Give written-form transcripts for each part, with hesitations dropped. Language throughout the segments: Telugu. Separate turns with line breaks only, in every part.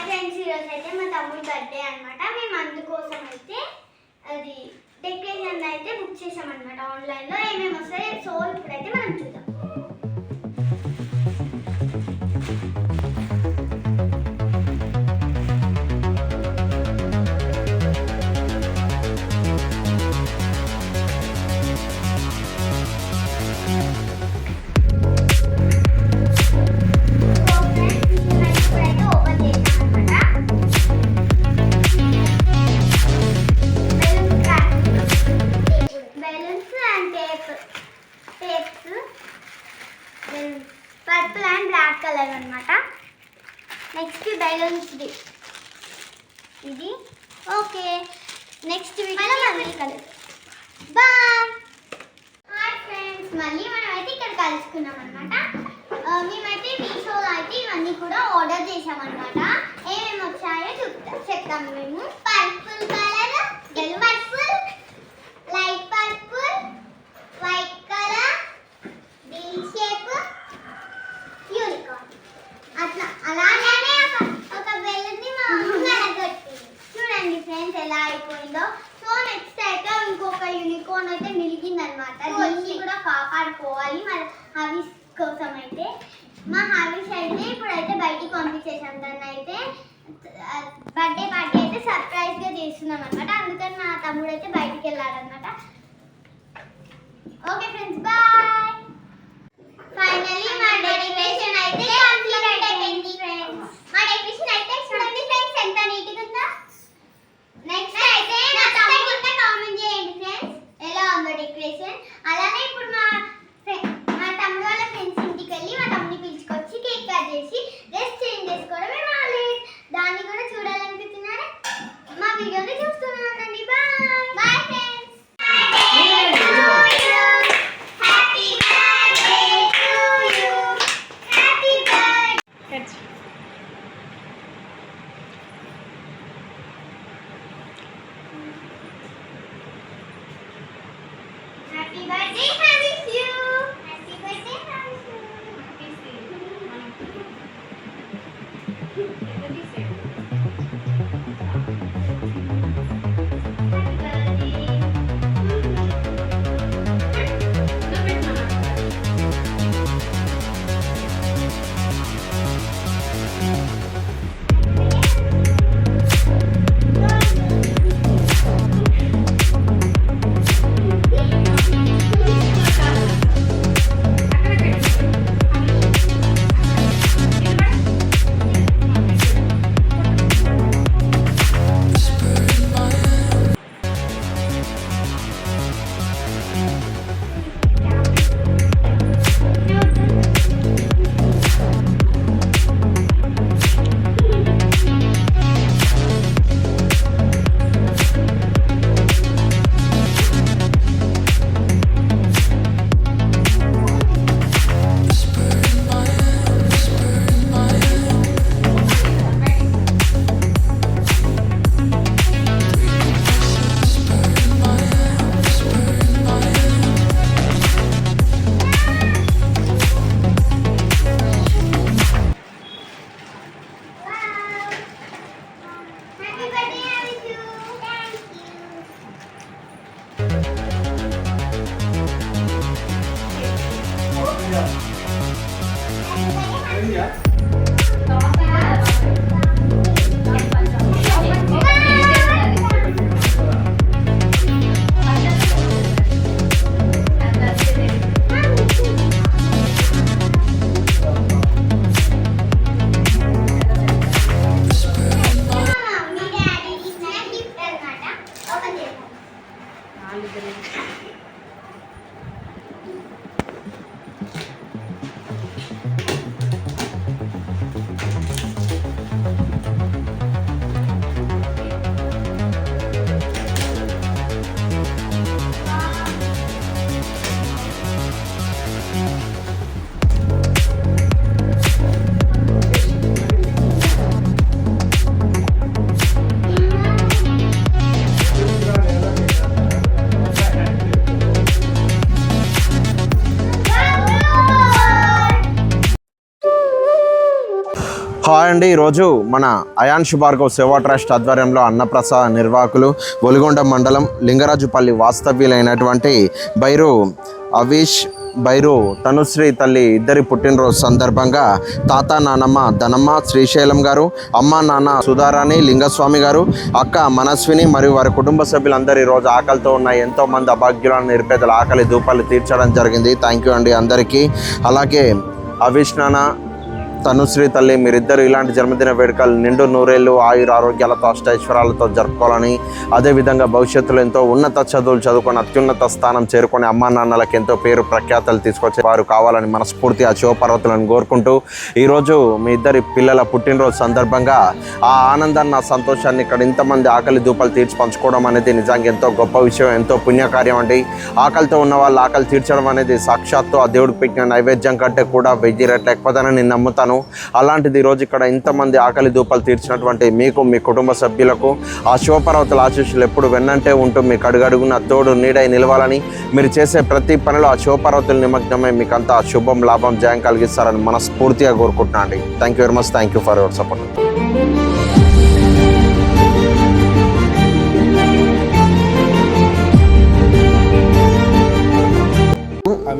ఫ్రెండ్స్, ఈరోజు అయితే మా తమ్ముడి బర్త్డే అనమాట. మేము అందుకోసం అయితే అది డెకరేషన్ అయితే బుక్ చేసామన్నమాట ఆన్లైన్లో. ఏమేమి వస్తాయి సో ఇప్పుడైతే మనం చూద్దాం. పర్పుల్ అండ్ బ్లాక్ కలర్ అన్నమాట. నెక్స్ట్ బెలూన్స్ ఇది ఓకే. నెక్స్ట్ మళ్ళీ కలర్. బాయ్. హాయ్ ఫ్రెండ్స్, మళ్ళీ మనం అయితే ఇక్కడ కలుసుకున్నాం అనమాట. మేమైతే మీషోలో అయితే ఇవన్నీ కూడా ఆర్డర్ చేసామన్నమాట. ఏమేమి వచ్చాయో చెప్తాము మేము. Purple colour, purple, light purple, white colour, Beale shape, unicorn. అట్లా అలానే ఒక బెలూన్ని మా అమ్మ చూడండి ఫ్రెండ్స్ ఎలా అయిపోయిందో. సో నెక్స్ట్ అయితే ఇంకొక యూనికార్న్ అయితే మిలిగిందనమాట. దీన్ని కూడా కాపాడుకోవాలి మరి హవీస్ కోసం. అయితే మా హవీస్ అయితే ఇప్పుడైతే బయటికి పంపించేసాం. దాన్ని అయితే బర్త్డే పార్టీ అయితే సర్ప్రైజ్గా చేస్తున్నాం అనమాట. అందుకని మా తమ్ముడు అయితే బయటికి వెళ్ళాడనమాట. Okay friends, bye. ఫైనల్లీ మా డెకరేషన్ అయితే కంప్లీట్ అయిపోయింది ఫ్రెండ్స్. మా డెకరేషన్ అయితే చూడండి ఫ్రెండ్స్ ఎంత నీట్గా ఉందో. నెక్స్ట్ అయితే నా తమ్ముడు కింద కామెంట్ చేయండి ఫ్రెండ్స్ ఎలా ఉందో డెకరేషన్. అలానే ఇప్పుడు మా తమ్ముడు వాళ్ళ ఫ్రెండ్స్ ఇంటికి వెళ్ళి మా తమ్ముడిని పిలుచుకొచ్చి కేక్ కట్ చేసి డ్రెస్ చేంజ్ చేసుకోవడమే వాళ్ళే. దాన్ని కూడా చూడాలనుకుంటున్నారా? మా వీడియోని చూస్తూనే ఉండండి. Bye bye friends. Happy birthday, Havis you. Happy birthday, Havis you.
Hi అండి. ఈరోజు మన అయాన్ష్ భార్గవ్ సేవా ట్రస్ట్ ఆధ్వర్యంలో అన్నప్రసాద నిర్వాహకులు ఒలిగొండ మండలం లింగరాజుపల్లి వాస్తవ్యులైనటువంటి బైరు అవీష్, బైరు తనుశ్రీ తల్లి ఇద్దరి పుట్టినరోజు సందర్భంగా తాత నానమ్మ ధనమ్మ శ్రీశైలం గారు, అమ్మ నాన్న సుధారాణి లింగస్వామి గారు, అక్క మనస్విని మరియు వారి కుటుంబ సభ్యులందరూ ఈరోజు ఆకలితో ఉన్న ఎంతోమంది అభాగ్యులను నిరుపేదల ఆకలి దూపాలు తీర్చడం జరిగింది. థ్యాంక్ యూ అండి అందరికీ. అలాగే అవీష్ నాన్న, తనుశ్రీ తల్లి, మీరిద్దరు ఇలాంటి జన్మదిన వేడుకలు నిండు నూరేళ్ళు ఆయుర ఆరోగ్యాలతో అష్టైశ్వర్యాలతో జరుపుకోవాలని, అదేవిధంగా భవిష్యత్తులో ఎంతో ఉన్నత చదువులు చదువుకొని అత్యున్నత స్థానం చేరుకొని అమ్మా నాన్నలకు ఎంతో పేరు ప్రఖ్యాతలు తీసుకొచ్చే వారు కావాలని మనస్ఫూర్తిగా శివపార్వతులను కోరుకుంటూ, ఈరోజు మీ ఇద్దరి పిల్లల పుట్టినరోజు సందర్భంగా ఆ ఆనందాన్ని, ఆ సంతోషాన్ని ఇక్కడ ఇంతమంది ఆకలి దూపాలు తీర్చి పంచుకోవడం అనేది నిజంగా ఎంతో గొప్ప విషయం, ఎంతో పుణ్యకార్యం అండి. ఆకలితో ఉన్న వాళ్ళు ఆకలి తీర్చడం అనేది సాక్షాత్తు ఆ దేవుడికి పెట్టిన నైవేద్యం కంటే కూడా 1000 రెట్లు ఎక్కువదని నేను నమ్ముతాను. అలాంటిది ఈరోజు ఇక్కడ ఇంతమంది ఆకలి దూపాలు తీర్చినటువంటి మీకు, మీ కుటుంబ సభ్యులకు ఆ శివపార్వతుల ఆశీస్సులు ఎప్పుడు వెన్నంటే ఉంటూ మీకు అడుగడుగున తోడు నీడై నిలవాలని, మీరు చేసే ప్రతి పనిలో ఆ శివపార్వతుల నిమగ్నమై మీకు అంతా శుభం, లాభం, జయం కలిగిస్తారని మనస్ఫూర్తిగా కోరుకుంటున్నాను అండి. Thank you very much. Thank you for your support.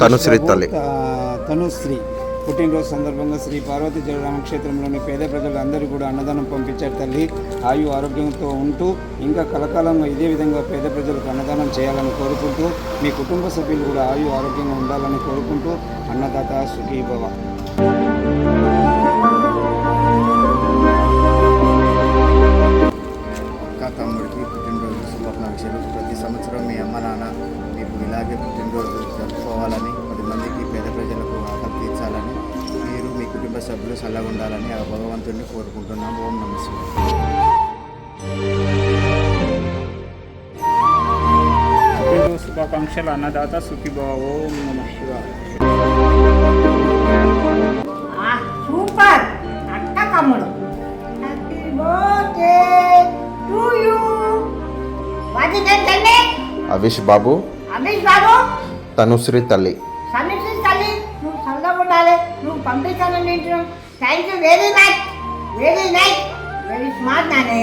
Tanushree తల్లి
తనుశ్రీ పుట్టినరోజు సందర్భంగా శ్రీ పార్వతీ జలరామ క్షేత్రంలోని పేద ప్రజలు అందరూ కూడా అన్నదానం పంపించారు. తల్లి ఆయు ఆరోగ్యంతో ఉంటూ ఇంకా కలకాలంగా ఇదే విధంగా పేద ప్రజలకు అన్నదానం చేయాలని కోరుకుంటూ, మీ కుటుంబ సభ్యులు కూడా ఆయు ఆరోగ్యంగా ఉండాలని కోరుకుంటూ, అన్నదాత సుఖీ భవ.
అక్క తమ్ముడికి పుట్టినరోజు శుభాకాంక్షలు. ప్రతి సంవత్సరం మీ అమ్మ నాన్న మీకు ఇలాగే పుట్టినరోజు జరుపుకోవాలని, 10 మందికి పేద ప్రజలకు ఆకలి తీర్చాలని, మీరు మీ కుటుంబ సభ్యులు చల్లగా ఉండాలని ఆ భగవంతుడిని కోరుకుంటున్నాము. ఓం నమః శివాయ.
పుట్టినరోజు శుభాకాంక్షలు అన్నదాత సుఖీభవ. ఓం నమః శివాయ.
సూపర్ అక్క తమ్ముడు. Happy birthday to you. వాటి నేనే
అవీష్ బాబు,
అమీష్ బాబు,
తనుశ్రీ తల్లి.
సన్నిధి తల్లి, నువ్వు చల్లగా ఉండాలి. నువ్వు పంపిస్తాను నేను. Thank you very much. Very nice, very smart నానే.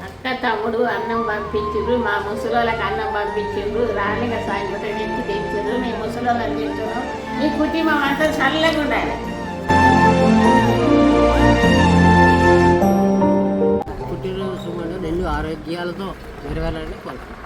అక్క తమ్ముడు అన్నం పంపించారు, మా ముసలోళ్ళకి అన్నం పంపించారు. రాలిగా సాయంత్రం ఎత్తి తెచ్చారు. మేము ముసలోళ్ళని తెచ్చాము. ఈ కుటుంబం అంతా చల్లగా ఉండాలి.
పుట్టినరోజు సుమను 2 ఆరోగ్యాలతో నెరవేరాలని కోరుకుంటున్నాను.